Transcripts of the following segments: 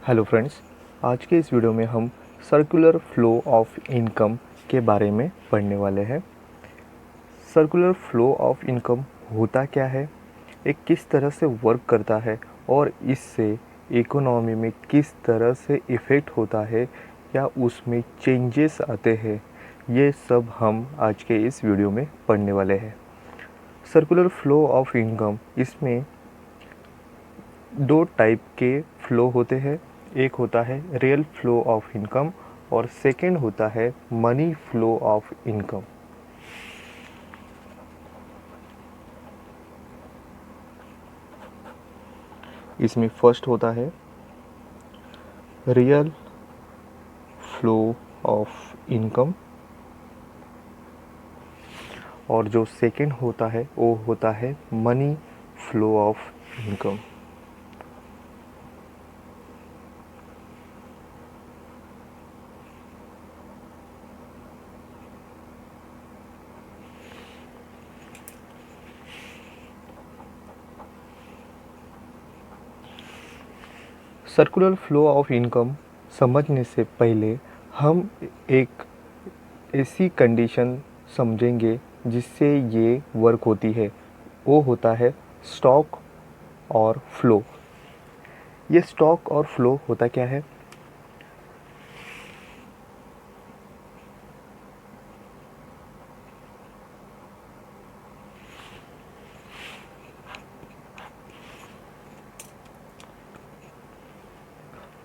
Hello friends, आज के इस वीडियो में हम सर्कुलर फ्लो ऑफ इनकम के बारे में पढ़ने वाले हैं। सर्कुलर फ्लो ऑफ इनकम होता क्या है, ये किस तरह से वर्क करता है और इससे इकोनॉमी में किस तरह से इफ़ेक्ट होता है या उसमें चेंजेस आते हैं, ये सब हम आज के इस वीडियो में पढ़ने वाले हैं। सर्कुलर फ्लो ऑफ इनकम, इसमें दो टाइप के फ़्लो होते हैं। एक होता है रियल फ्लो ऑफ इनकम और सेकंड होता है मनी फ्लो ऑफ इनकम। इसमें फर्स्ट होता है रियल फ्लो ऑफ इनकम और जो सेकंड होता है वो होता है money flow of income. Circular flow of income समझने से पहले हम एक ऐसी कंडीशन समझेंगे जिससे ये वर्क होती है, वो होता है स्टॉक और फ्लो। ये स्टॉक और फ्लो होता क्या है?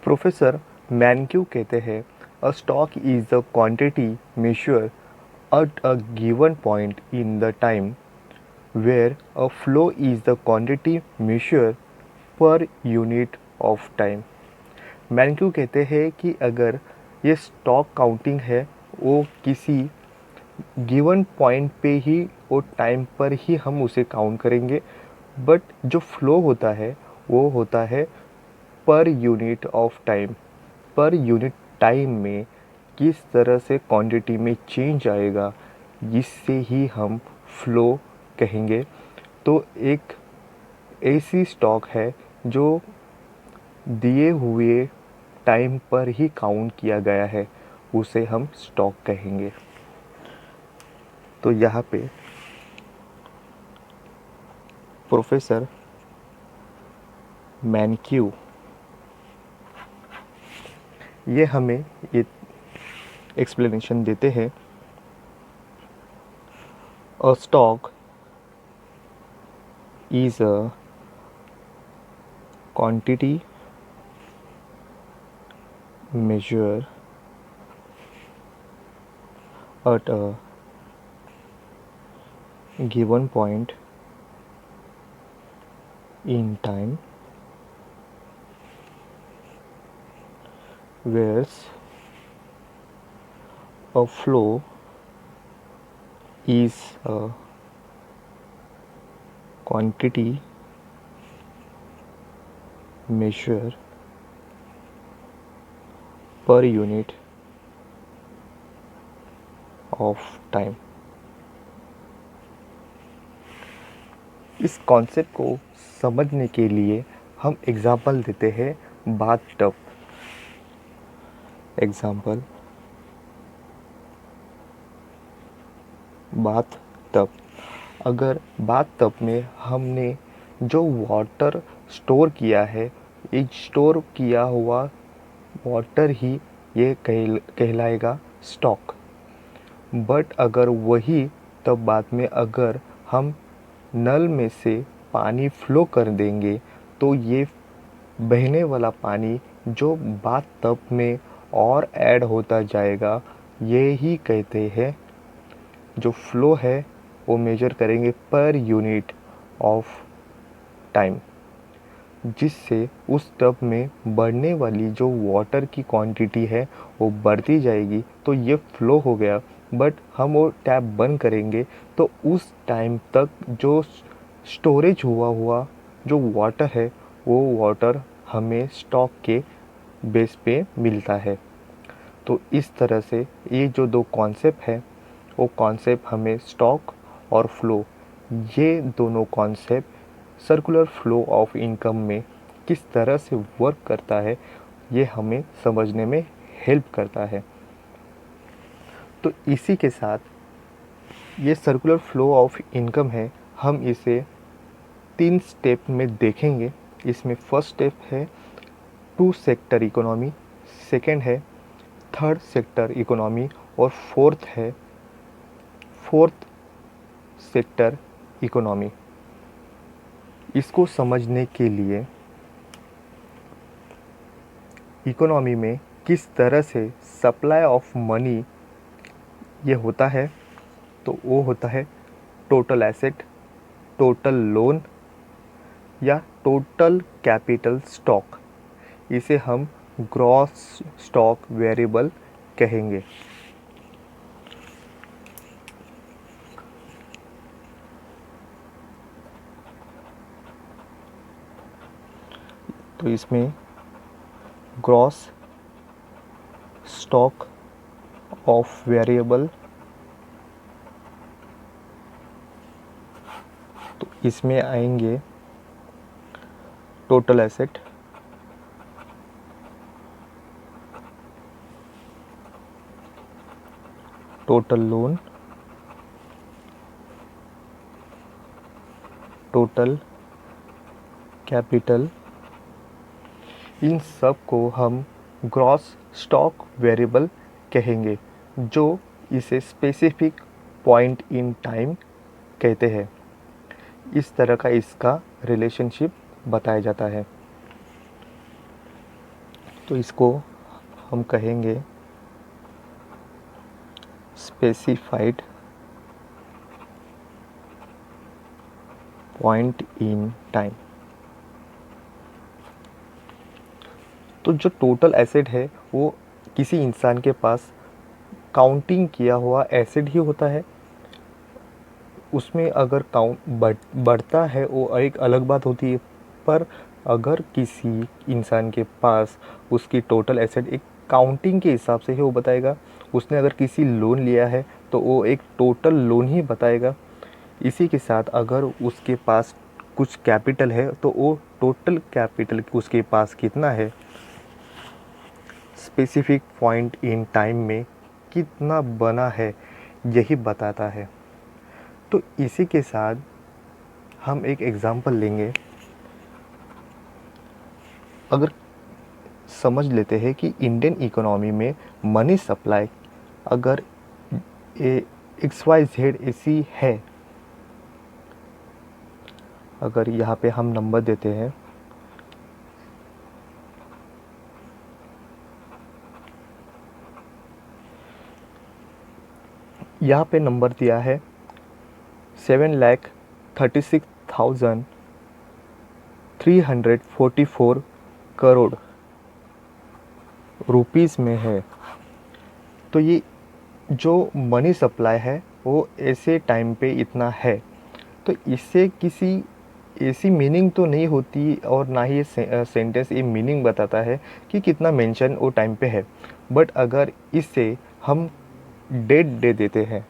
प्रोफेसर मैनक्यू कहते हैं, a stock is the quantity measure at a given point in the time, where a flow is the quantity measure per unit of time। मैनक्यू कहते हैं कि अगर ये स्टॉक काउंटिंग है, वो किसी गिवन पॉइंट पे ही, वो टाइम पर ही हम उसे काउंट करेंगे, बट जो फ्लो होता है वो होता है per unit of time. Per unit time में किस तरह से क्वांटिटी में चेंज आएगा, जिससे ही हम फ्लो कहेंगे। तो एक ऐसी स्टॉक है जो दिए हुए टाइम पर ही काउंट किया गया है, उसे हम स्टॉक कहेंगे। तो यहाँ पे प्रोफेसर मैनक्यू ये हमें ये एक्सप्लेनेशन देते हैं, a stock is a quantity measure at a given point in time, whereas a flow is a quantity measure per unit of time। इस कॉन्सेप्ट को समझने के लिए हम एग्जाम्पल देते हैं bath tub. Example bath tub. अगर बाथ टब में हमने जो वाटर स्टोर किया है, ये स्टोर किया हुआ वाटर ही ये कहलाएगा स्टॉक। बट अगर वही तब बाद में अगर हम नल में से पानी फ्लो कर देंगे, तो ये बहने वाला पानी जो बाथ टब में और ऐड होता जाएगा, ये ही कहते हैं जो फ्लो है वो मेजर करेंगे पर यूनिट ऑफ टाइम, जिससे उस टब में बढ़ने वाली जो वाटर की क्वांटिटी है वो बढ़ती जाएगी। तो ये फ्लो हो गया, बट हम वो टैप बंद करेंगे तो उस टाइम तक जो स्टोरेज हुआ जो वाटर है, वो वाटर हमें स्टॉक के बेस पे मिलता है। तो इस तरह से ये जो दो कॉन्सेप्ट है, वो कॉन्सेप्ट हमें स्टॉक और फ्लो, ये दोनों concept circular flow of income में किस तरह से वर्क करता है, ये हमें समझने में हेल्प करता है। तो इसी के साथ ये सर्कुलर फ्लो ऑफ इनकम है, हम इसे 3 स्टेप में देखेंगे। इसमें फर्स्ट स्टेप है 2 सेक्टर इकोनॉमी, सेकंड है 3rd सेक्टर इकोनॉमी और फोर्थ सेक्टर इकोनॉमी। इसको समझने के लिए इकोनॉमी में किस तरह से सप्लाई ऑफ मनी ये होता है, तो वो होता है टोटल एसेट, टोटल लोन या टोटल कैपिटल स्टॉक। इसे हम ग्रॉस स्टॉक वेरिएबल कहेंगे। तो इसमें ग्रॉस स्टॉक ऑफ वेरिएबल, तो इसमें आएंगे total asset, total loan, total capital. इन सब को हम ग्रॉस स्टॉक वेरिएबल कहेंगे, जो इसे स्पेसिफिक पॉइंट इन टाइम कहते हैं। इस तरह का इसका रिलेशनशिप बताया जाता है। तो इसको हम कहेंगे स्पेसिफाइड पॉइंट इन टाइम। तो जो टोटल एसेट है वो किसी इंसान के पास काउंटिंग किया हुआ एसेट ही होता है। उसमें अगर काउंट बढ़ता है वो एक अलग बात होती है, पर अगर किसी इंसान के पास उसकी टोटल एसेट एक काउंटिंग के हिसाब से ही वो बताएगा। उसने अगर किसी लोन लिया है तो वो एक टोटल लोन ही बताएगा। इसी के साथ अगर उसके पास कुछ कैपिटल है तो वो टोटल कैपिटल उसके पास कितना है, स्पेसिफिक पॉइंट इन टाइम में कितना बना है, यही बताता है। तो इसी के साथ हम एक एग्ज़ाम्पल लेंगे। अगर समझ लेते हैं कि इंडियन इकोनॉमी में मनी सप्लाई अगर XYZ ऐसी है, अगर यहाँ पे हम नंबर देते हैं, यहाँ पे नंबर दिया है 7,36,344 करोड़ रुपीस में है। तो ये जो मनी सप्लाई है वो ऐसे टाइम पे इतना है। तो इससे किसी ऐसी मीनिंग तो नहीं होती और ना ही ये सेंटेंस ये मीनिंग बताता है कि कितना मेंशन वो टाइम पे है। बट अगर इससे हम डेट दे देते हैं,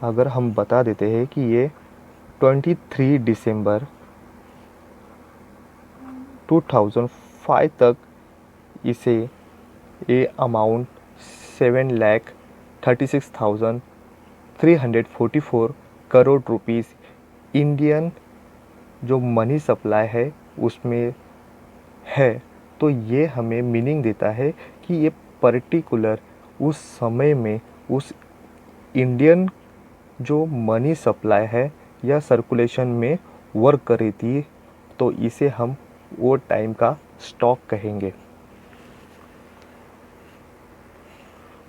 अगर हम बता देते हैं कि ये 23 दिसंबर 2005 तक इसे ये अमाउंट 7,36,344 करोड़ रुपीस इंडियन जो मनी सप्लाई है उसमें है, तो ये हमें मीनिंग देता है कि ये पर्टिकुलर उस समय में उस इंडियन जो मनी सप्लाई है या सर्कुलेशन में वर्क कर रही थी, तो इसे हम वो टाइम का स्टॉक कहेंगे।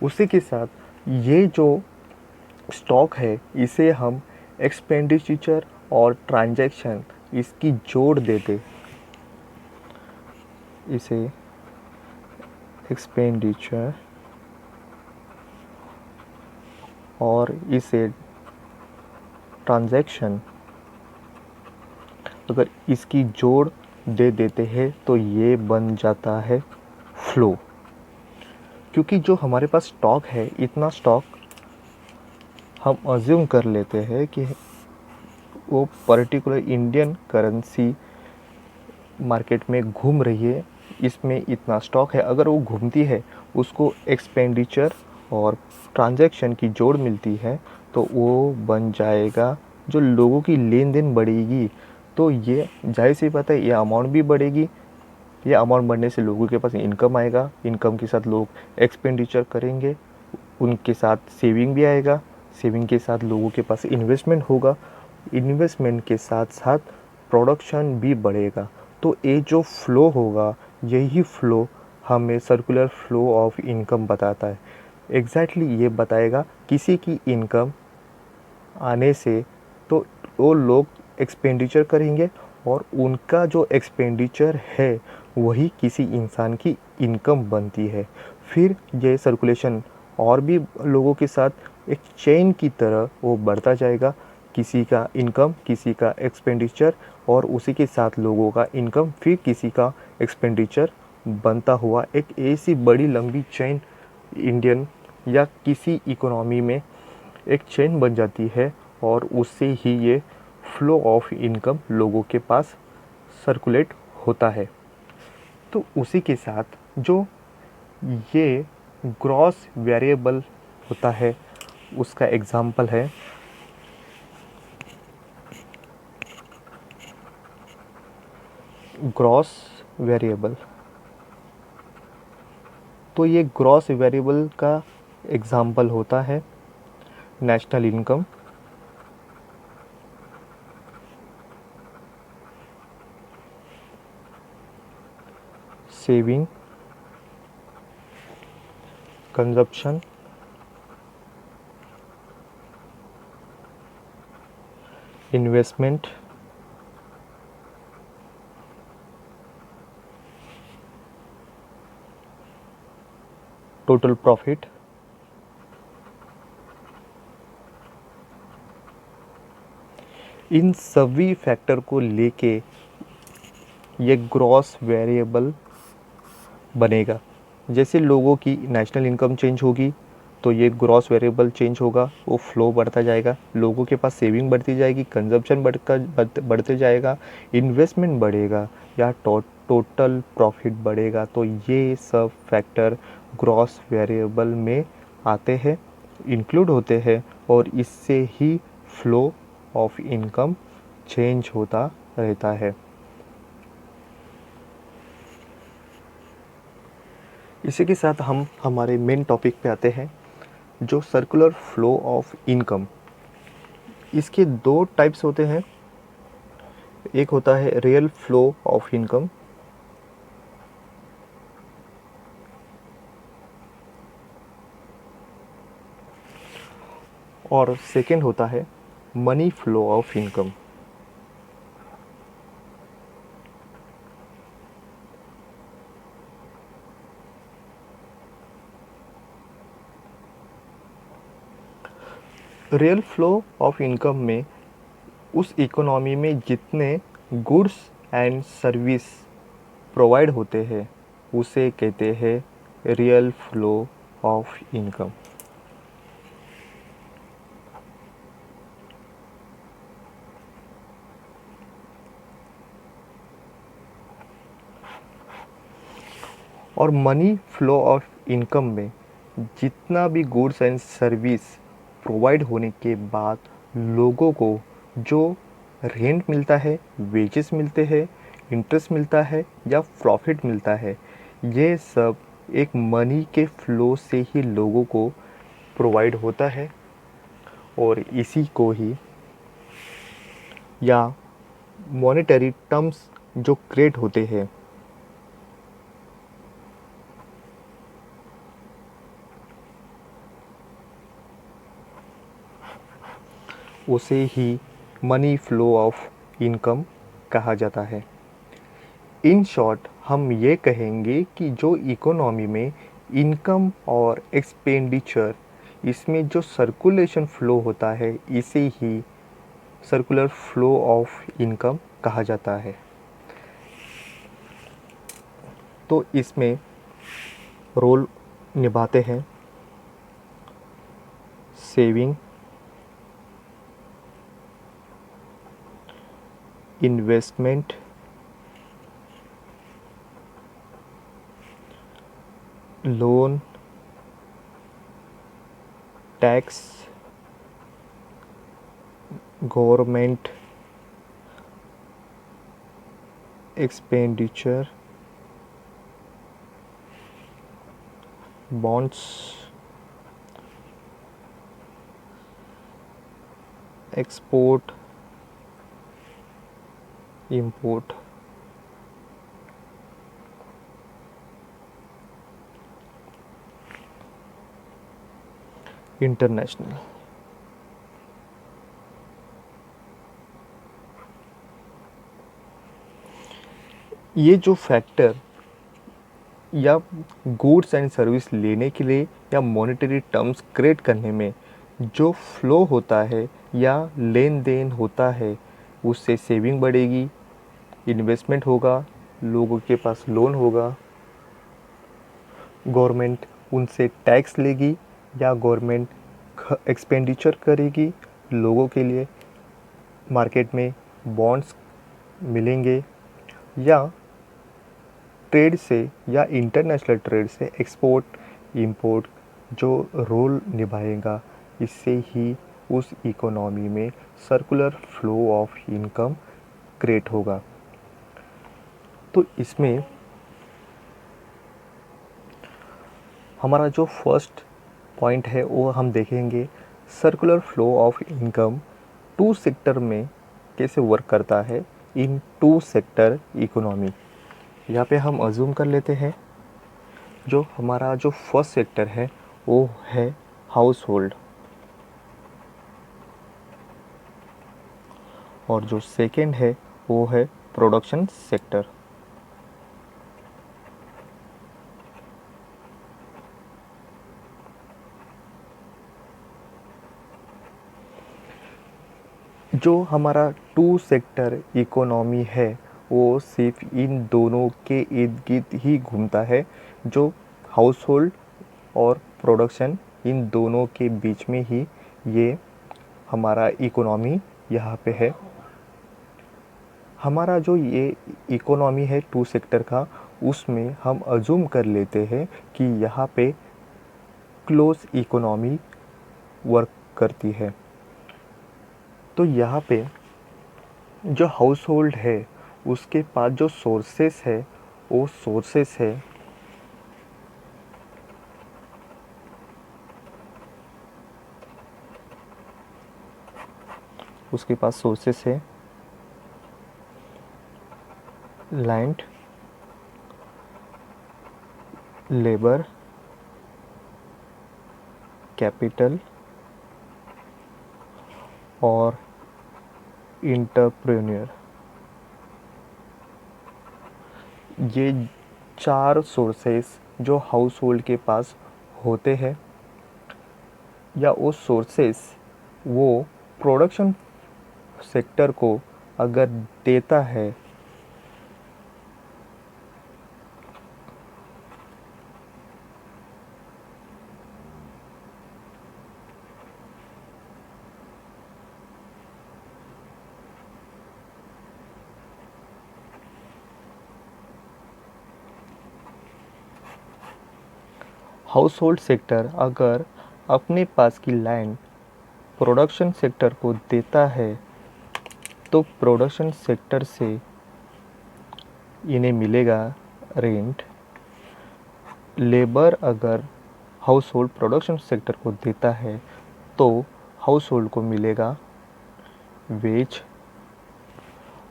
उसी के साथ ये जो स्टॉक है इसे हम एक्सपेंडिचर और ट्रांजैक्शन इसकी जोड़ देते, इसे एक्सपेंडिचर और इसे ट्रांजैक्शन अगर इसकी जोड़ दे देते हैं तो ये बन जाता है फ्लो। क्योंकि जो हमारे पास स्टॉक है, इतना स्टॉक हम अज्यूम कर लेते हैं कि वो पर्टिकुलर इंडियन करेंसी मार्केट में घूम रही है, इसमें इतना स्टॉक है, अगर वो घूमती है, उसको एक्सपेंडिचर और ट्रांजैक्शन की जोड़ मिलती है तो वो बन जाएगा, जो लोगों की लेन देन बढ़ेगी तो ये जाहिर सी बात है ये अमाउंट भी बढ़ेगी। ये अमाउंट बढ़ने से लोगों के पास इनकम आएगा, इनकम के साथ लोग एक्सपेंडिचर करेंगे, उनके साथ सेविंग भी आएगा, सेविंग के साथ लोगों के पास इन्वेस्टमेंट होगा, इन्वेस्टमेंट के साथ साथ प्रोडक्शन भी बढ़ेगा। तो ये जो फ्लो होगा, यही फ्लो हमें सर्कुलर फ्लो ऑफ इनकम बताता है। एग्जैक्टली ये बताएगा किसी की इनकम आने से तो वो लोग एक्सपेंडिचर करेंगे और उनका जो एक्सपेंडिचर है वही किसी इंसान की इनकम बनती है। फिर ये सर्कुलेशन और भी लोगों के साथ एक चेन की तरह वो बढ़ता जाएगा, किसी का इनकम, किसी का एक्सपेंडिचर और उसी के साथ लोगों का इनकम, फिर किसी का एक्सपेंडिचर बनता हुआ एक ऐसी बड़ी लंबी चेन इंडियन या किसी इकोनॉमी में एक चेन बन जाती है और उससे ही ये फ्लो ऑफ इनकम लोगों के पास सर्कुलेट होता है। तो उसी के साथ जो ये ग्रॉस वेरिएबल होता है उसका एग्जाम्पल है ग्रॉस वेरिएबल। तो ये ग्रॉस वेरिएबल का एग्जाम्पल होता है national income, saving, consumption, investment, total profit. इन सभी फैक्टर को लेके ये ग्रॉस वेरिएबल बनेगा। जैसे लोगों की नेशनल इनकम चेंज होगी तो ये ग्रॉस वेरिएबल चेंज होगा, वो फ्लो बढ़ता जाएगा, लोगों के पास सेविंग बढ़ती जाएगी, कंजप्शन बढ़ते जाएगा, इन्वेस्टमेंट बढ़ेगा या टोटल प्रॉफिट बढ़ेगा। तो ये सब फैक्टर ग्रॉस वेरिएबल में आते हैं, इंक्लूड होते हैं और इससे ही फ्लो ऑफ इनकम चेंज होता रहता है। इसी के साथ हम हमारे मेन टॉपिक पे आते हैं, जो सर्कुलर फ्लो ऑफ इनकम। इसके दो टाइप्स होते हैं, एक होता है रियल फ्लो ऑफ इनकम और सेकंड होता है money flow of income. Real flow of income में उस इकोनॉमी में जितने गुड्स एंड सर्विस प्रोवाइड होते हैं उसे कहते हैं रियल फ्लो ऑफ इनकम। और मनी फ्लो ऑफ इनकम में जितना भी गुड्स एंड सर्विस प्रोवाइड होने के बाद लोगों को जो रेंट मिलता है, वेजेस मिलते हैं, इंटरेस्ट मिलता है या प्रॉफिट मिलता है, ये सब एक मनी के फ्लो से ही लोगों को प्रोवाइड होता है और इसी को ही या मॉनेटरी टर्म्स जो क्रिएट होते हैं उसे ही मनी फ्लो ऑफ इनकम कहा जाता है। इन शॉर्ट हम ये कहेंगे कि जो इकोनॉमी में इनकम और एक्सपेंडिचर, इसमें जो सर्कुलेशन फ्लो होता है इसे ही सर्कुलर फ्लो ऑफ इनकम कहा जाता है। तो इसमें रोल निभाते हैं saving, investment, loan, tax, government expenditure, bonds, export, import, international. ये जो फैक्टर या गुड्स एंड सर्विस लेने के लिए या मॉनेटरी टर्म्स क्रिएट करने में जो फ्लो होता है या लेन देन होता है, उससे सेविंग बढ़ेगी, इन्वेस्टमेंट होगा, लोगों के पास लोन होगा, गवर्नमेंट उनसे टैक्स लेगी या गवर्नमेंट एक्सपेंडिचर करेगी लोगों के लिए, मार्केट में बॉन्ड्स मिलेंगे या ट्रेड से या इंटरनेशनल ट्रेड से एक्सपोर्ट इंपोर्ट जो रोल निभाएगा, इससे ही उस इकोनॉमी में circular flow of income create होगा। तो इसमें हमारा जो फर्स्ट पॉइंट है वो हम देखेंगे, circular flow of income two sector में कैसे वर्क करता है इन टू सेक्टर इकोनॉमी। यहाँ पे हम अज्यूम कर लेते हैं जो हमारा जो फर्स्ट सेक्टर है वो है हाउस होल्ड, और जो सेकेंड है वो है प्रोडक्शन सेक्टर। जो हमारा टू सेक्टर इकोनॉमी है वो सिर्फ इन दोनों के इर्द गिर्द ही घूमता है, जो हाउस होल्ड और प्रोडक्शन इन दोनों के बीच में ही ये हमारा इकोनॉमी यहाँ पे है। हमारा जो ये इकोनॉमी है टू सेक्टर का, उसमें हम अज्यूम कर लेते हैं कि यहाँ पे क्लोज इकोनॉमी वर्क करती है। तो यहाँ पे जो हाउस होल्ड है उसके पास जो सोर्सेस है वो सोर्सेस है उसके पास सोर्सेस है लैंड, लेबर, कैपिटल और इंटरप्रेन्योर। ये चार सोर्सेस जो हाउस होल्ड के पास होते हैं, या वो सोर्सेस वो प्रोडक्शन सेक्टर को अगर देता है हाउस होल्ड सेक्टर अगर अपने पास की लैंड प्रोडक्शन सेक्टर को देता है तो प्रोडक्शन सेक्टर से इन्हें मिलेगा रेंट। लेबर अगर हाउस होल्ड प्रोडक्शन सेक्टर को देता है तो हाउस होल्ड को मिलेगा वेज।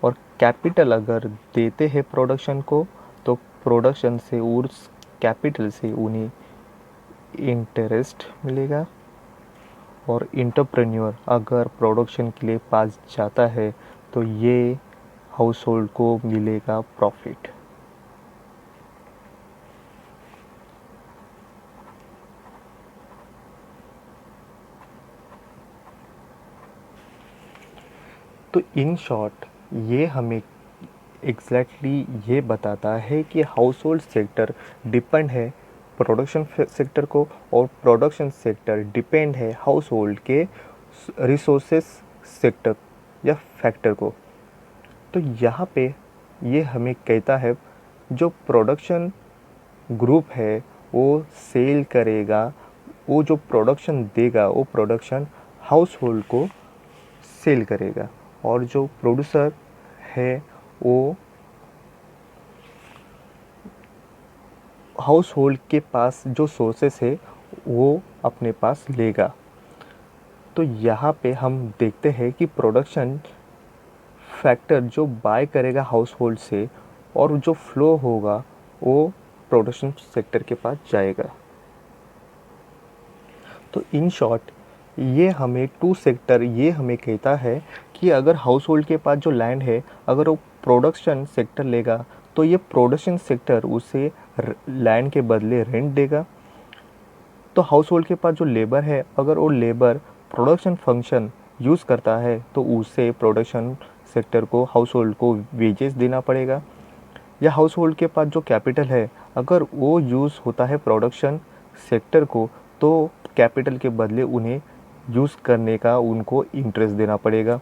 और कैपिटल अगर देते हैं प्रोडक्शन को तो प्रोडक्शन से उस कैपिटल से उन्हें इंटरेस्ट मिलेगा। और इंटरप्रेन्योर अगर प्रोडक्शन के लिए पास जाता है तो ये हाउस होल्ड को मिलेगा प्रॉफिट। तो इन शॉर्ट ये हमें एग्जैक्टली ये बताता है कि हाउस होल्ड सेक्टर डिपेंड है प्रोडक्शन सेक्टर को, और प्रोडक्शन सेक्टर डिपेंड है हाउस होल्ड के रिसोर्सेस सेक्टर या फैक्टर को। तो यहाँ पे ये हमें कहता है जो प्रोडक्शन ग्रुप है वो सेल करेगा, वो जो प्रोडक्शन देगा वो प्रोडक्शन हाउस होल्ड को सेल करेगा, और जो प्रोड्यूसर है वो हाउस होल्ड के पास जो सोर्सेस है वो अपने पास लेगा। तो यहाँ पे हम देखते हैं कि प्रोडक्शन फैक्टर जो बाय करेगा हाउस होल्ड से और जो फ्लो होगा वो प्रोडक्शन सेक्टर के पास जाएगा। तो इन शॉर्ट ये हमें टू सेक्टर ये हमें कहता है कि अगर हाउस होल्ड के पास जो लैंड है अगर वो प्रोडक्शन सेक्टर लेगा तो ये प्रोडक्शन सेक्टर उसे लैंड के बदले रेंट देगा। तो हाउस होल्ड के पास जो लेबर है अगर वो लेबर प्रोडक्शन फंक्शन यूज़ करता है तो उसे प्रोडक्शन सेक्टर को हाउस होल्ड को वेजेस देना पड़ेगा। या हाउस होल्ड के पास जो कैपिटल है अगर वो यूज़ होता है प्रोडक्शन सेक्टर को तो कैपिटल के बदले उन्हें यूज़ करने का उनको इंटरेस्ट देना पड़ेगा।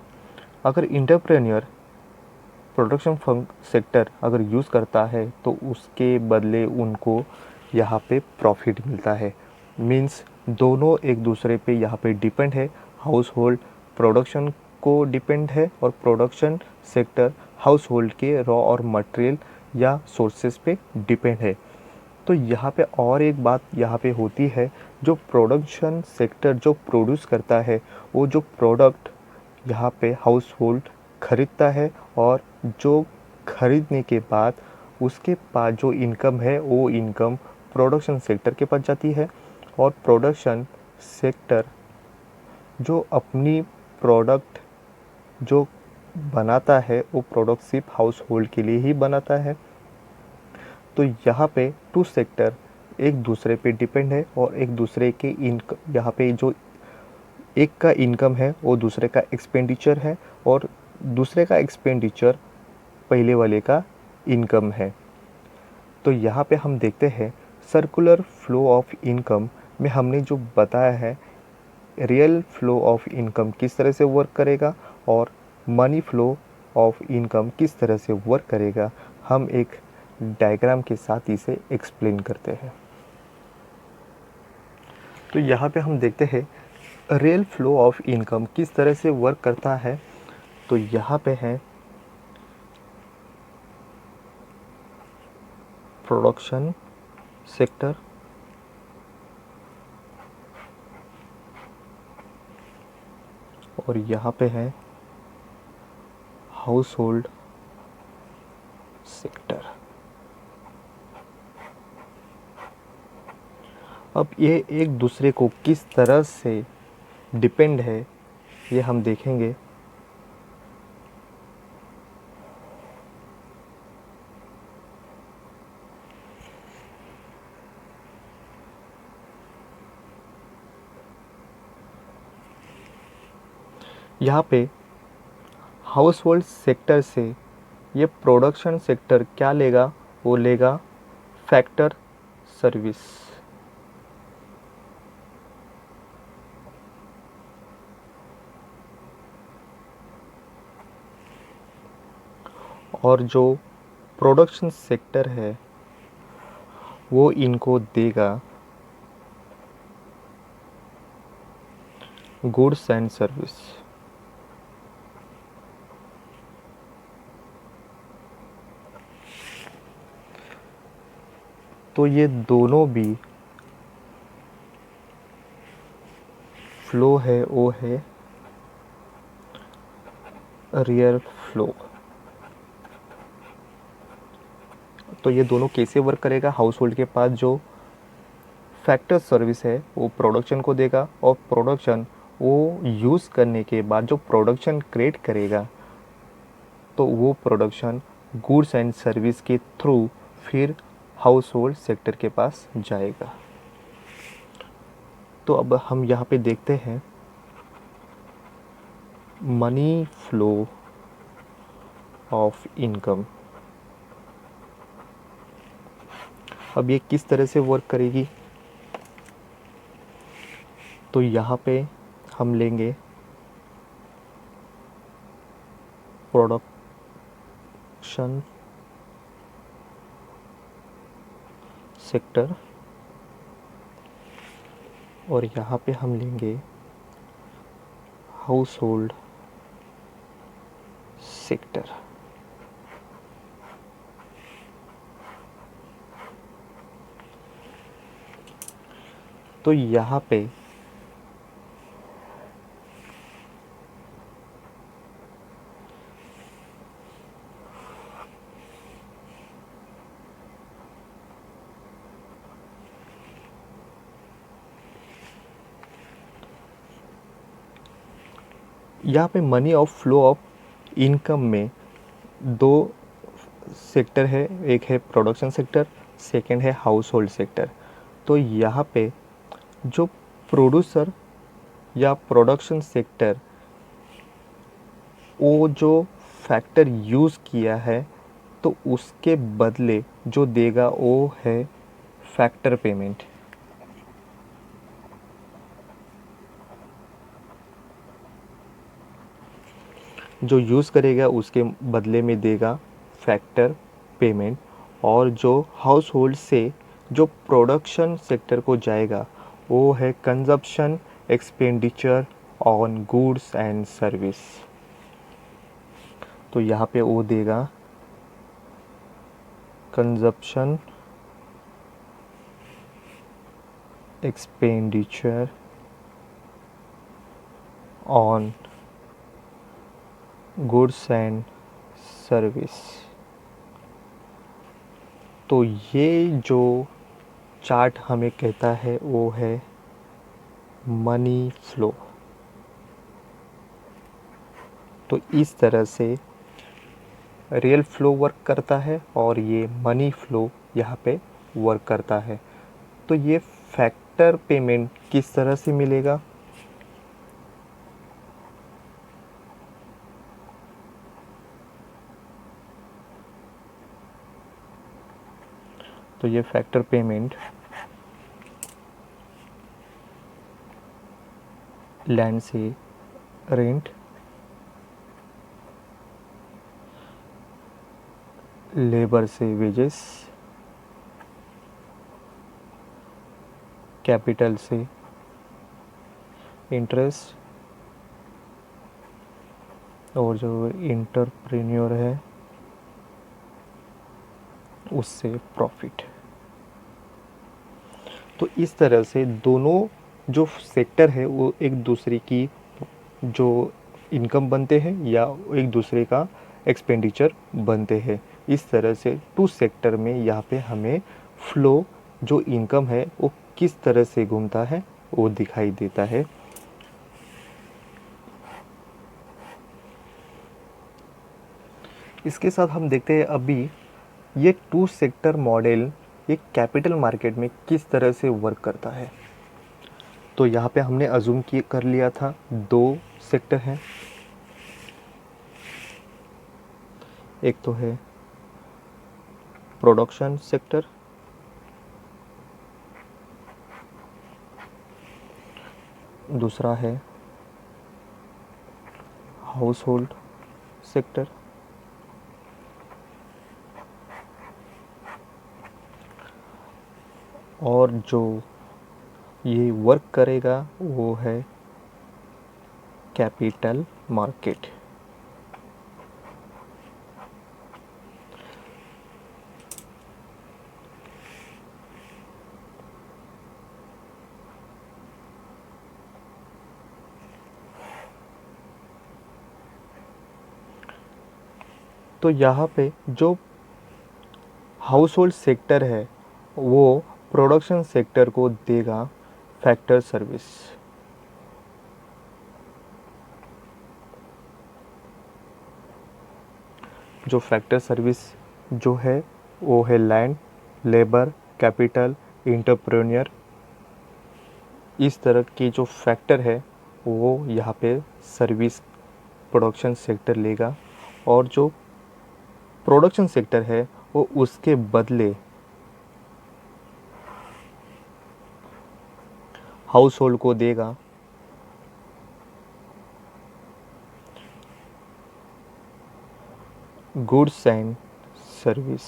अगर इंटरप्रेन्योर प्रोडक्शन सेक्टर अगर यूज़ करता है तो उसके बदले उनको यहाँ पे प्रॉफिट मिलता है। मीन्स दोनों एक दूसरे पे यहाँ पे डिपेंड है। हाउस होल्ड प्रोडक्शन को डिपेंड है और प्रोडक्शन सेक्टर हाउस होल्ड के रॉ और मटेरियल या सोर्सेस पे डिपेंड है। तो यहाँ पे और एक बात यहाँ पे होती है, जो प्रोडक्शन सेक्टर जो प्रोड्यूस करता है वो जो प्रोडक्ट यहाँ पे हाउस होल्ड खरीदता है और जो खरीदने के बाद उसके पास जो इनकम है वो इनकम प्रोडक्शन सेक्टर के पास जाती है। और प्रोडक्शन सेक्टर जो अपनी प्रोडक्ट जो बनाता है वो प्रोडक्ट सिर्फ हाउस होल्ड के लिए ही बनाता है। तो यहाँ पे टू सेक्टर एक दूसरे पे डिपेंड है और एक दूसरे के यहाँ पे जो एक का इनकम है वो दूसरे का एक्सपेंडिचर है और दूसरे का एक्सपेंडिचर पहले वाले का इनकम है। तो यहाँ पे हम देखते हैं सर्कुलर फ्लो ऑफ इनकम में हमने जो बताया है रियल फ्लो ऑफ इनकम किस तरह से वर्क करेगा और मनी फ्लो ऑफ इनकम किस तरह से वर्क करेगा, हम एक डायग्राम के साथ इसे एक्सप्लेन करते हैं। तो यहाँ पे हम देखते हैं रियल फ्लो ऑफ इनकम किस तरह से वर्क करता है। तो यहाँ पे है प्रोडक्शन सेक्टर, और यहाँ पे है हाउस होल्ड सेक्टर। अब ये एक दूसरे को किस तरह से डिपेंड है ये हम देखेंगे। यहाँ पे हाउस होल्ड सेक्टर से ये प्रोडक्शन सेक्टर क्या लेगा, वो लेगा फैक्टर सर्विस। और जो प्रोडक्शन सेक्टर है वो इनको देगा गुड्स एंड सर्विस। तो ये दोनों भी फ्लो है वो है रियल फ्लो। तो ये दोनों कैसे वर्क करेगा, हाउस होल्ड के पास जो फैक्टर सर्विस है वो प्रोडक्शन को देगा और प्रोडक्शन वो यूज़ करने के बाद जो प्रोडक्शन क्रिएट करेगा तो वो प्रोडक्शन गुड्स एंड सर्विस के थ्रू फिर हाउस होल्ड सेक्टर के पास जाएगा। तो अब हम यहाँ पे देखते हैं मनी फ्लो ऑफ इनकम। अब ये किस तरह से वर्क करेगी, तो यहाँ पे हम लेंगे प्रोडक्शन सेक्टर और यहाँ पे हम लेंगे हाउस होल्ड सेक्टर। तो यहाँ पे money of flow of income में दो सेक्टर है, एक है प्रोडक्शन सेक्टर, सेकंड है हाउस होल्ड सेक्टर। तो यहाँ पे जो प्रोड्यूसर या प्रोडक्शन सेक्टर वो जो फैक्टर यूज़ किया है तो उसके बदले जो देगा वो है फैक्टर पेमेंट। जो यूज़ करेगा उसके बदले में देगा फैक्टर पेमेंट। और जो हाउस होल्ड से जो प्रोडक्शन सेक्टर को जाएगा वो है consumption expenditure on goods and service. तो यहाँ पे वो देगा consumption expenditure on goods and service. तो ये जो चार्ट हमें कहता है वो है मनी फ्लो। तो इस तरह से रियल फ्लो वर्क करता है और ये मनी फ्लो यहाँ पे वर्क करता है। तो ये फैक्टर पेमेंट किस तरह से मिलेगा? तो ये फैक्टर पेमेंट लैंड से रेंट, लेबर से वेजेस, कैपिटल से इंटरेस्ट और जो इंटरप्रेन्योर है उससे प्रॉफिट। तो इस तरह से दोनों जो सेक्टर है वो एक दूसरे की जो इनकम बनते हैं या एक दूसरे का एक्सपेंडिचर बनते हैं। इस तरह से टू सेक्टर में यहाँ पे हमें फ्लो जो इनकम है वो किस तरह से घूमता है वो दिखाई देता है। इसके साथ हम देखते हैं अभी ये टू सेक्टर मॉडल ये कैपिटल मार्केट में किस तरह से वर्क करता है। तो यहाँ पे हमने अजूम कर लिया था दो सेक्टर हैं, एक तो है प्रोडक्शन सेक्टर, दूसरा है हाउस होल्ड सेक्टर। और जो ये वर्क करेगा वो है कैपिटल मार्केट। तो यहाँ पे जो हाउस होल्ड सेक्टर है वो प्रोडक्शन सेक्टर को देगा फैक्टर सर्विस। जो फैक्टर सर्विस जो है वो है लैंड, लेबर, कैपिटल, इंटरप्रेन्योर। इस तरह के जो फैक्टर है वो यहाँ पे सर्विस प्रोडक्शन सेक्टर लेगा। और जो प्रोडक्शन सेक्टर है वो उसके बदले हाउस होल्ड को देगा गुड्स एंड सर्विस।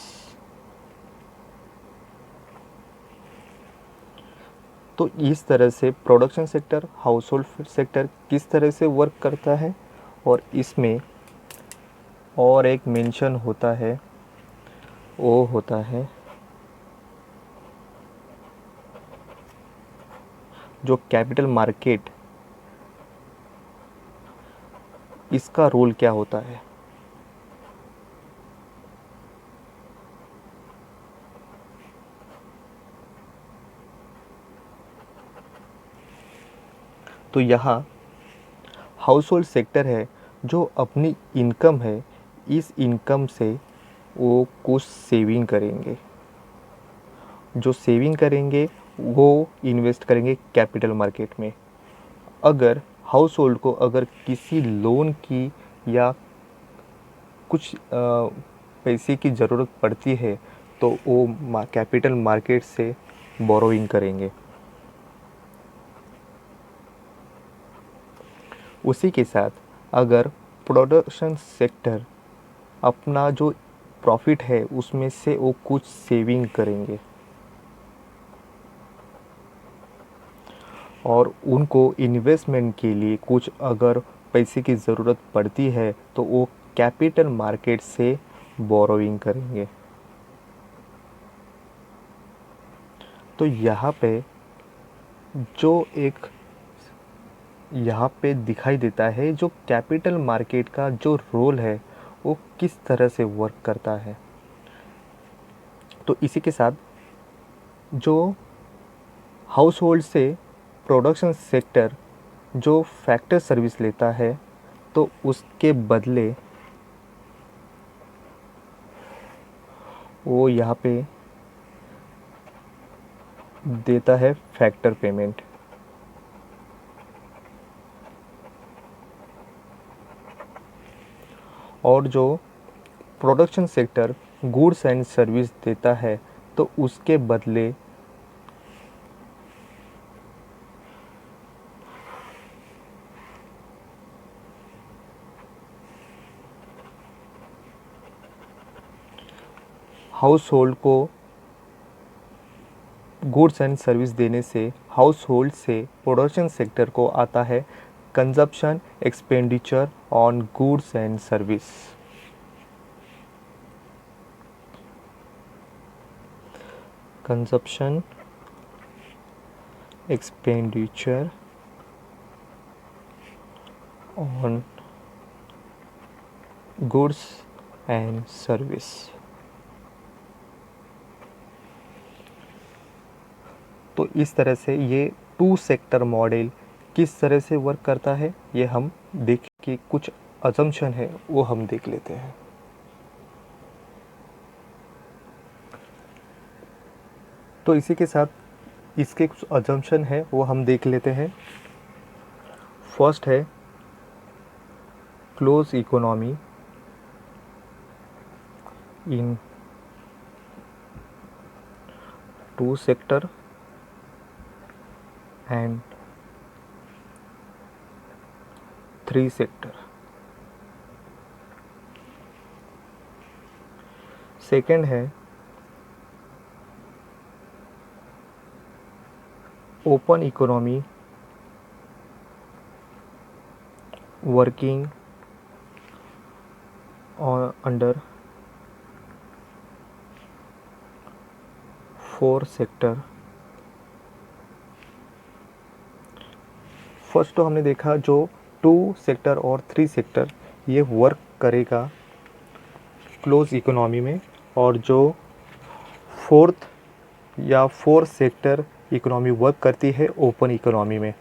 तो इस तरह से production sector, house hold sector किस तरह से वर्क करता है। और इसमें और एक मेंशन होता है, वो होता है जो कैपिटल मार्केट, इसका रोल क्या होता है। तो यहाँ हाउस होल्ड सेक्टर है जो अपनी इनकम है, इस इनकम से वो कुछ सेविंग करेंगे, जो सेविंग करेंगे वो इन्वेस्ट करेंगे कैपिटल मार्केट में। अगर हाउस होल्ड को अगर किसी लोन की या कुछ पैसे की ज़रूरत पड़ती है तो वो कैपिटल मार्केट से बोरोइंग करेंगे। उसी के साथ अगर प्रोडक्शन सेक्टर अपना जो प्रॉफिट है उसमें से वो कुछ सेविंग करेंगे और उनको इन्वेस्टमेंट के लिए कुछ अगर पैसे की ज़रूरत पड़ती है तो वो कैपिटल मार्केट से बोरोइंग करेंगे। तो यहाँ पे दिखाई देता है जो कैपिटल मार्केट का जो रोल है वो किस तरह से वर्क करता है। तो इसी के साथ जो हाउस होल्ड से प्रोडक्शन सेक्टर जो फैक्टर सर्विस लेता है तो उसके बदले वो यहाँ पे देता है फैक्टर पेमेंट। और जो production sector goods and service देता है तो उसके बदले हाउस होल्ड को गुड्स एंड सर्विस देने से हाउस होल्ड से प्रोडक्शन सेक्टर को आता है consumption expenditure on goods and service. Consumption expenditure on goods and service. तो इस तरह से ये टू सेक्टर मॉडल किस तरह से वर्क करता है ये हम देख के कुछ अजम्पशन है वो हम देख लेते हैं। तो इसी के साथ इसके कुछ अजम्पशन है वो हम देख लेते हैं। फर्स्ट है close economy in two sector and three sector. Second है open economy working under four sector. First तो हमने देखा जो टू सेक्टर और थ्री सेक्टर ये वर्क करेगा क्लोज इकोनॉमी में, और जो फोर्थ या फोर सेक्टर इकोनॉमी वर्क करती है ओपन इकोनॉमी में।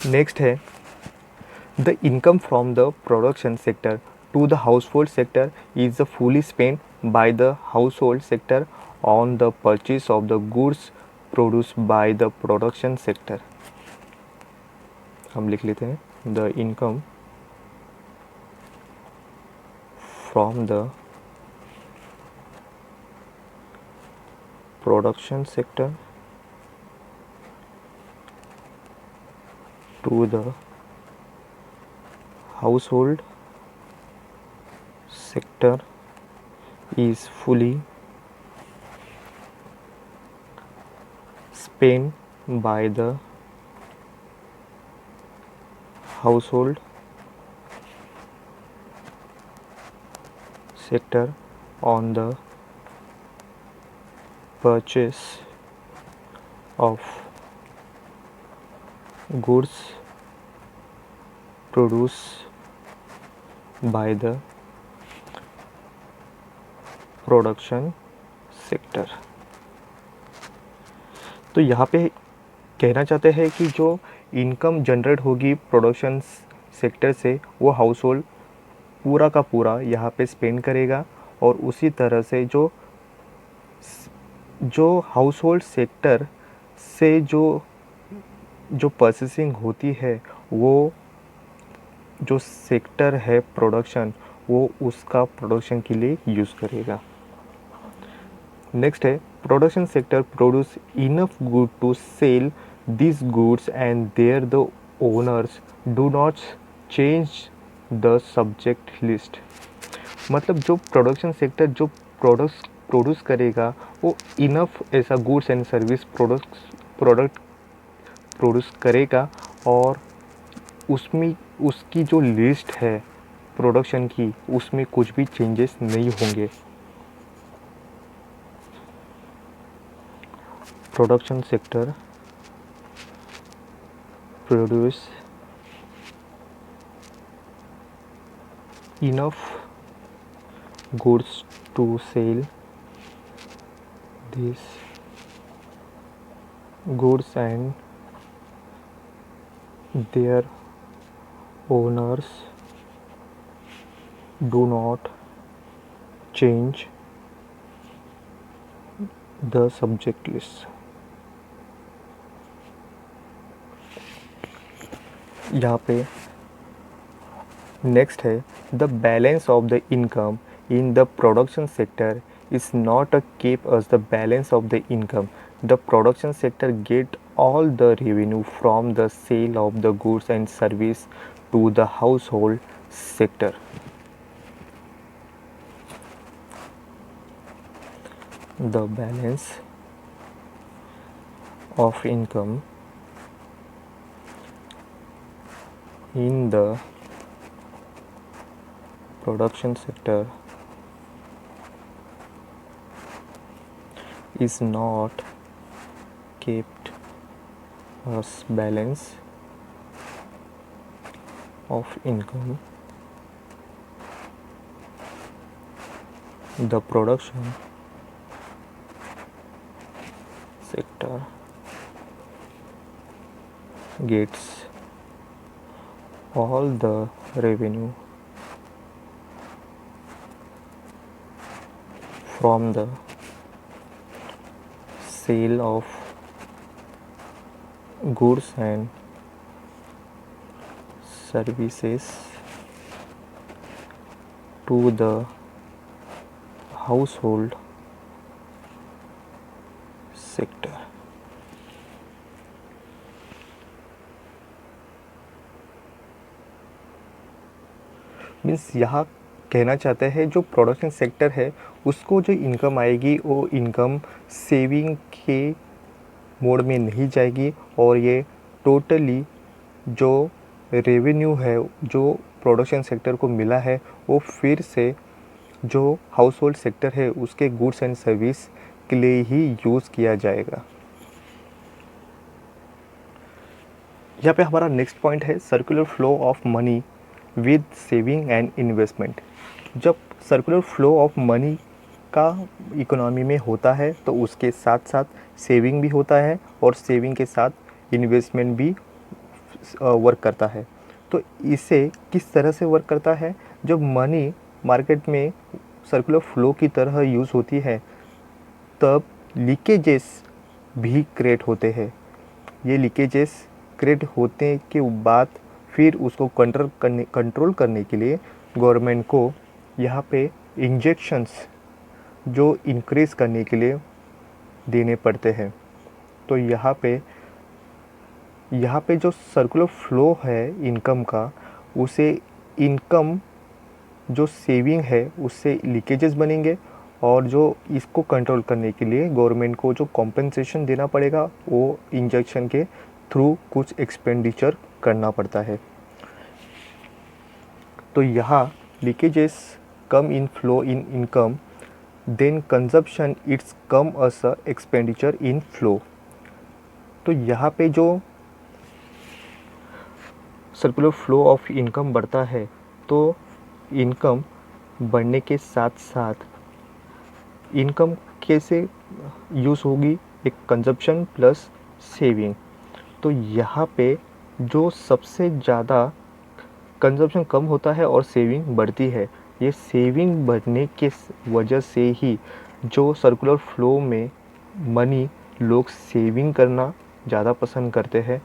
नेक्स्ट है the income from the production sector to the household sector is fully spend by the household sector on the purchase of the goods produce by the production sector. हम लिख लेते हैं the income from the production sector to the household sector is fully spent by the household sector on the purchase of goods produced by the production sector. तो यहाँ पे कहना चाहते हैं कि जो इनकम जनरेट होगी प्रोडक्शन सेक्टर से वो हाउस होल्ड पूरा का पूरा यहाँ पे स्पेंड करेगा, और उसी तरह से जो हाउस होल्ड सेक्टर से जो परचेसिंग होती है वो जो सेक्टर है प्रोडक्शन वो उसका प्रोडक्शन के लिए यूज़ करेगा। नेक्स्ट है production sector produce enough good to sell this goods and their the owners do not change the subject list. मतलब जो प्रोडक्शन सेक्टर जो प्रोड्यूस करेगा वो इनफ ऐसा goods and service product produce करेगा, और उसमें उसकी जो लिस्ट है प्रोडक्शन की उसमें कुछ भी चेंजेस नहीं होंगे। Production sector produce enough goods to sell this goods and their owners do not change the subject list। यहाँ पे नेक्स्ट है the balance of the income in the production sector is not a keep as the balance of the income. The production sector get all the revenue from the sale of the goods and service to the household sector. The balance of income in the production sector is not kept as balance of income. The production sector gets all the revenue from the sale of goods and services to the household sector. Means यहाँ कहना चाहते हैं जो production sector है उसको जो income आएगी वो इनकम सेविंग के मोड में नहीं जाएगी, और ये टोटली जो रेवेन्यू है जो प्रोडक्शन सेक्टर को मिला है वो फिर से जो हाउस होल्ड सेक्टर है उसके गुड्स एंड सर्विस के लिए ही यूज़ किया जाएगा। यहाँ पे हमारा नेक्स्ट पॉइंट है circular flow of money with saving and investment. जब सर्कुलर फ्लो ऑफ मनी का इकोनॉमी में होता है तो उसके साथ साथ सेविंग भी होता है, और सेविंग के साथ इन्वेस्टमेंट भी वर्क करता है। तो इसे किस तरह से वर्क करता है, जब मनी मार्केट में सर्कुलर फ्लो की तरह यूज़ होती है तब लीकेजेस भी क्रिएट होते हैं। ये लीकेजेस क्रिएट होने के बाद फिर उसको कंट्रोल करने के लिए गवर्नमेंट को यहाँ पे इंजेक्शंस जो इंक्रीज़ करने के लिए देने पड़ते हैं। तो यहाँ पे जो सर्कुलर फ्लो है इनकम का, उसे इनकम जो सेविंग है उससे लीकेजेस बनेंगे, और जो इसको कंट्रोल करने के लिए गवर्नमेंट को जो कॉम्पेंसेशन देना पड़ेगा वो इंजेक्शन के थ्रू कुछ एक्सपेंडिचर करना पड़ता है। तो यहाँ leakages come inflow in income, then consumption it's come as expenditure inflow. तो यहाँ पे जो सर्कुलर फ्लो ऑफ इनकम बढ़ता है तो इनकम बढ़ने के साथ साथ इनकम कैसे यूज़ होगी, एक कंजप्शन प्लस सेविंग। तो यहाँ पे जो सबसे ज़्यादा कंजप्शन कम होता है और सेविंग बढ़ती है। ये सेविंग बढ़ने के वजह से ही जो सर्कुलर फ्लो में मनी लोग सेविंग करना ज़्यादा पसंद करते हैं।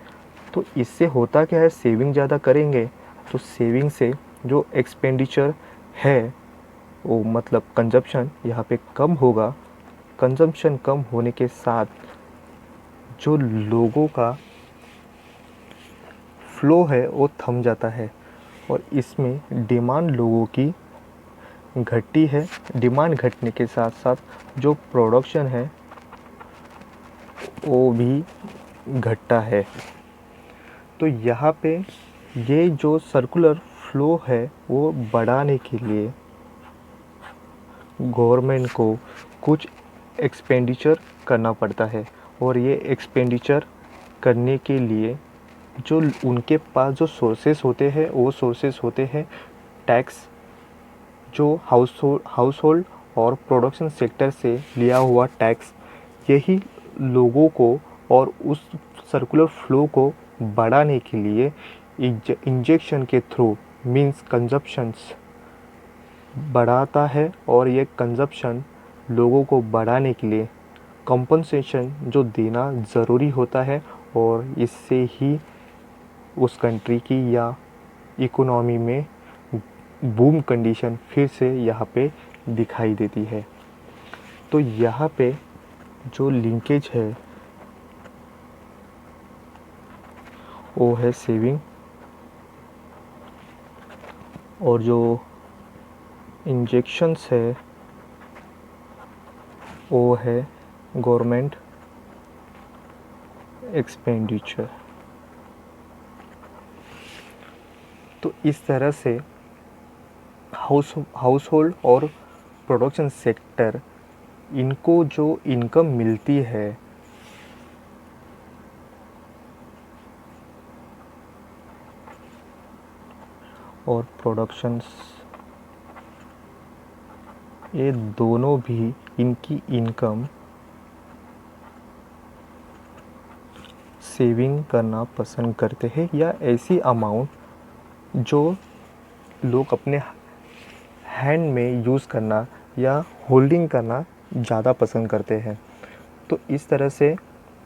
तो इससे होता क्या है, सेविंग ज़्यादा करेंगे तो सेविंग से जो एक्सपेंडिचर है वो मतलब कंजप्शन यहाँ पे कम होगा। कंजप्शन कम होने के साथ जो लोगों का फ्लो है वो थम जाता है और इसमें डिमांड लोगों की घटती है। डिमांड घटने के साथ साथ जो प्रोडक्शन है वो भी घटता है। तो यहाँ पे ये जो सर्कुलर फ्लो है वो बढ़ाने के लिए गवर्नमेंट को कुछ एक्सपेंडिचर करना पड़ता है और ये एक्सपेंडिचर करने के लिए जो उनके पास जो सोर्सेस होते हैं वो सोर्सेस होते हैं टैक्स, जो हाउस होल्ड और प्रोडक्शन सेक्टर से लिया हुआ टैक्स। यही लोगों को और उस सर्कुलर फ्लो को बढ़ाने के लिए इंजेक्शन के थ्रू मींस कंजप्शंस बढ़ाता है और ये कंजप्शन लोगों को बढ़ाने के लिए कंपनसेशन जो देना ज़रूरी होता है और इससे ही उस कंट्री की या इकोनॉमी में बूम कंडीशन फिर से यहाँ पे दिखाई देती है। तो यहाँ पे जो लिंकेज है वो है सेविंग और जो इंजेक्शंस है वो है गवर्नमेंट एक्सपेंडिचर। तो इस तरह से हाउस होल्ड और प्रोडक्शन सेक्टर इनको जो इनकम मिलती है और प्रोडक्शंस, ये दोनों भी इनकी इनकम सेविंग करना पसंद करते हैं या ऐसी अमाउंट जो लोग अपने हैंड में यूज़ करना या होल्डिंग करना ज़्यादा पसंद करते हैं। तो इस तरह से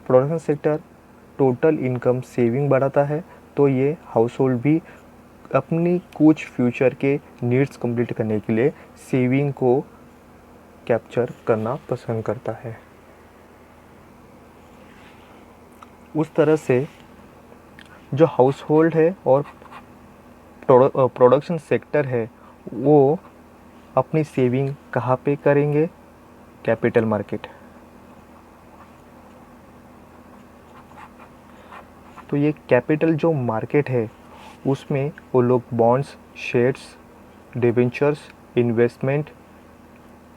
production sector total income saving बढ़ाता है तो ये हाउस होल्ड भी अपनी कुछ फ्यूचर के नीड्स कंप्लीट करने के लिए सेविंग को कैप्चर करना पसंद करता है। उस तरह से जो हाउस होल्ड है और प्रोडक्शन सेक्टर है वो अपनी सेविंग कहाँ पे करेंगे, कैपिटल मार्केट। तो ये कैपिटल जो मार्केट है उसमें वो लोग बॉन्ड्स, शेयर्स, डिबेंचर्स, इन्वेस्टमेंट,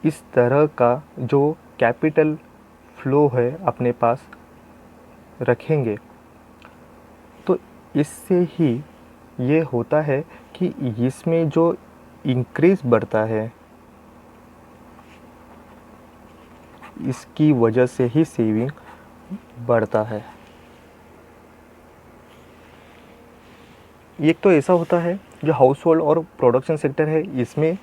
इस तरह का जो कैपिटल फ्लो है अपने पास रखेंगे। तो इससे ही ये होता है कि इसमें जो इंक्रीज बढ़ता है इसकी वजह से ही सेविंग बढ़ता है। एक तो ऐसा होता है जो हाउस होल्ड और प्रोडक्शन सेक्टर है इसमें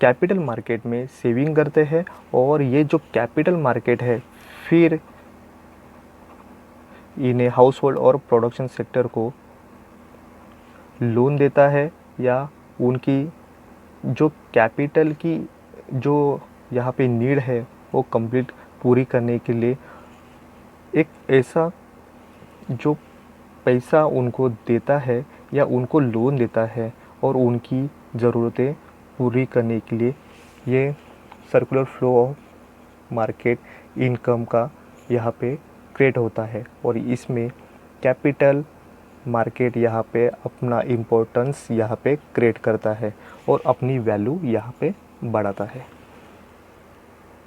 कैपिटल मार्केट में सेविंग करते हैं और ये जो कैपिटल मार्केट है फिर इन्हें हाउस होल्ड और प्रोडक्शन सेक्टर को लोन देता है या उनकी जो कैपिटल की जो यहाँ पे नीड है वो कंप्लीट पूरी करने के लिए एक ऐसा जो पैसा उनको देता है या उनको लोन देता है और उनकी ज़रूरतें पूरी करने के लिए ये circular flow of market income का यहाँ पे क्रिएट होता है और इसमें कैपिटल मार्केट यहाँ पे अपना इम्पोर्टेंस यहाँ पे क्रिएट करता है और अपनी वैल्यू यहाँ पे बढ़ाता है।